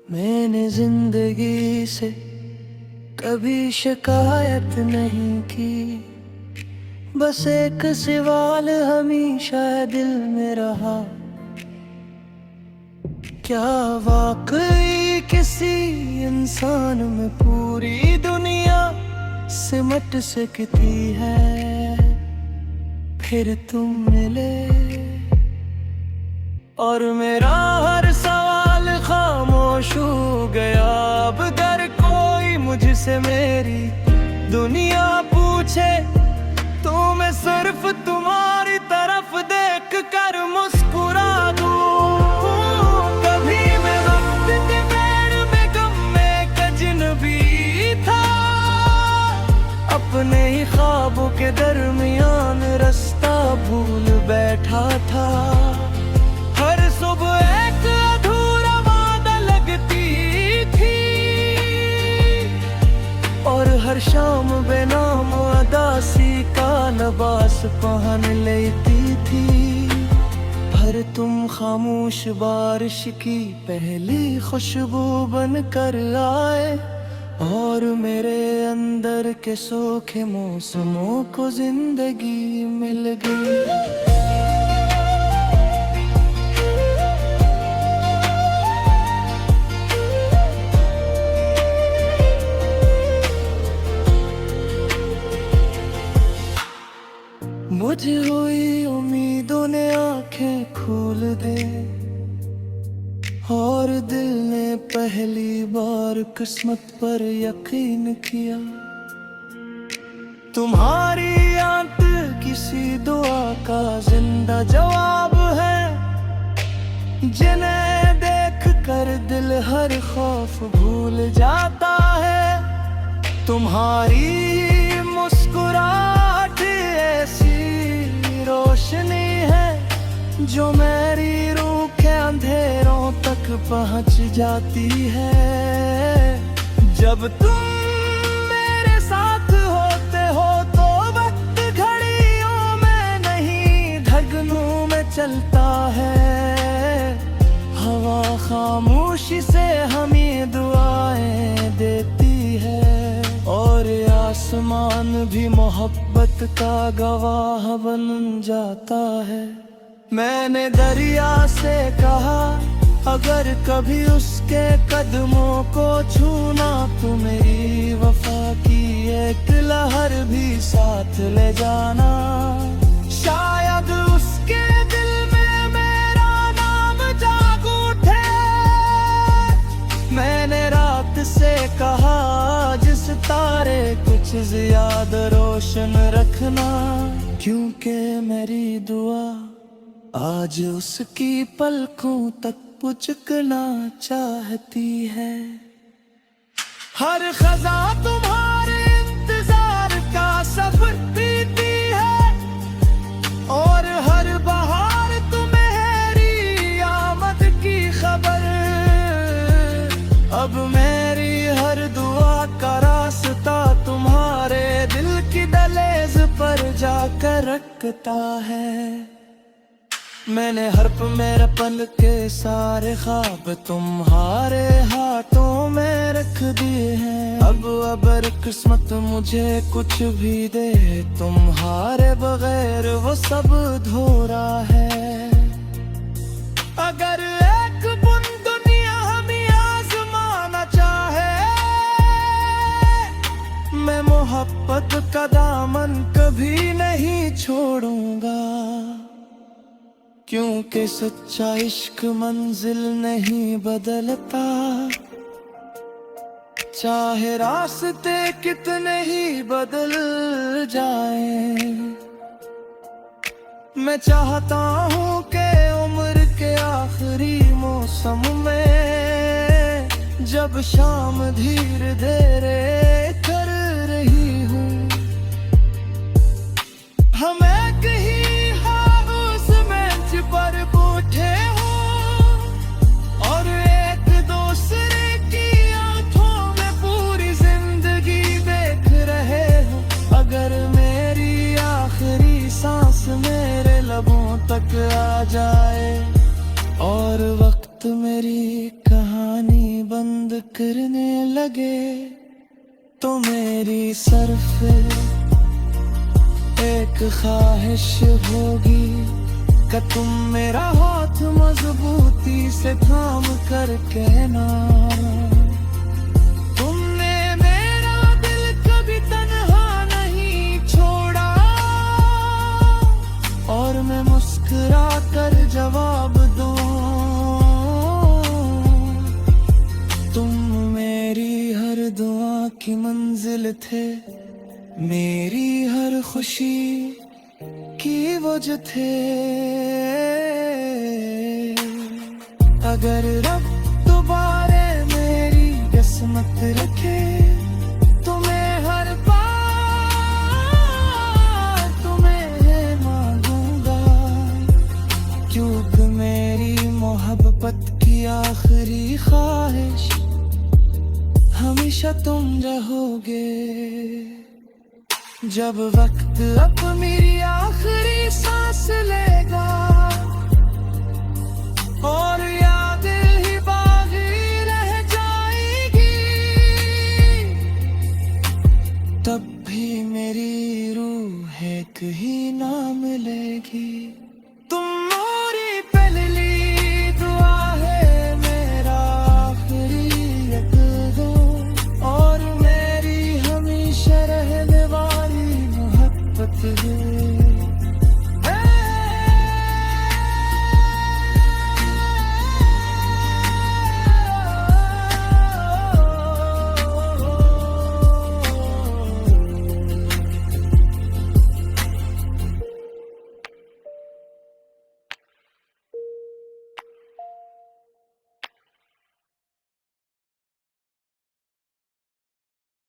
मैंने जिंदगी से कभी शिकायत नहीं की, बस एक सवाल हमेशा दिल में रहा, क्या वाकई किसी इंसान में पूरी दुनिया सिमट सकती है। फिर तुम मिले और मेरा हर सवाल खामोश हो गया। अब अगर कोई मुझसे मेरी दुनिया पूछे तो मैं सिर्फ तुम्हारी तरफ देख कर मुस्कुरा दूं। कभी मैं वक्त के पेड़ में गम में एक अजनबी था, अपने ही ख्वाबों के दरमियान रास्ता भूल बैठा था। हर सुबह एक अधूरा वादा लगती थी और हर शाम बेनाम उदासी का लिबास पहन लेती थी। पर तुम खामोश बारिश की पहली खुशबू बन कर आए और मेरे अंदर के सूखे मौसमों को जिंदगी मिल गई। मुझे हुई उम्मीदों ने आंखें खोल दे और दिल ने पहली बार किस्मत पर यकीन किया। तुम्हारी आंत किसी दुआ का जिंदा जवाब है, जिन्हें देख कर दिल हर खौफ भूल जाता है। तुम्हारी मुस्कुराहट ऐसी रोशनी है जो मेरी रूह के अंधेरों तक पहुंच जाती है। जब तुम मेरे साथ होते हो तो वक्त घड़ियों में नहीं धड़कनों में चलता है। हवा खामोशी से हमें दुआएं देती है और आसमान भी मोहब्बत का गवाह बन जाता है। मैंने दरिया से कहा अगर कभी उसके कदमों को छूना तो मेरी वफा की एक लहर भी साथ ले जाना। शायद उसके दिल में मेरा नाम जाग उठे। मैंने रात से कहा जिस तारे कुछ ज्यादा रोशन रखना, क्योंकि मेरी दुआ आज उसकी पलकों तक पुचकना चाहती है। हर खजा तुम्हारे इंतजार का सफर पीती है और हर बहार तुम्हारी आमद की खबर। अब मेरी हर दुआ का रास्ता तुम्हारे दिल की दहलीज पर जाकर रखता है। मैंने हर्फ मेरे पल के सारे ख्वाब तुम्हारे हाथों में रख दिए हैं। अब अगर किस्मत मुझे कुछ भी दे तुम्हारे बगैर वो सब अधूरा है। अगर एक बुन दुनिया हमें आजमाना चाहे, मैं मोहब्बत का दामन कभी नहीं छोड़ूंगा, क्योंकि सच्चा इश्क मंजिल नहीं बदलता। चाहे रास्ते कितने ही बदल जाए, मैं चाहता हूँ कि उम्र के आखिरी मौसम में जब शाम धीरे धीरे कर रही हूँ, हमें कहीं पर बैठे हो और एक दूसरे की आंखों में पूरी जिंदगी देख रहे हो। अगर मेरी आखिरी सांस मेरे लबों तक आ जाए और वक्त मेरी कहानी बन करने लगे तो मेरी सिर्फ एक ख्वाहिश होगी कि तुम मेरा हाथ मजबूती से थाम कर कहना, तुमने मेरा दिल कभी तन्हा नहीं छोड़ा। और मैं मुस्कुरा कर जवाब दूं, तुम मेरी हर दुआ की मंजिल थे, मेरी हर खुशी की वजह थे। अगर रब दोबारा मेरी किस्मत रखे तो मैं हर बार तुम्हें मांगूंगा, क्योंकि मेरी मोहब्बत की आखिरी ख्वाहिश हमेशा तुम रहोगे। जब वक्त अब मेरी आखिरी सांस लेगा और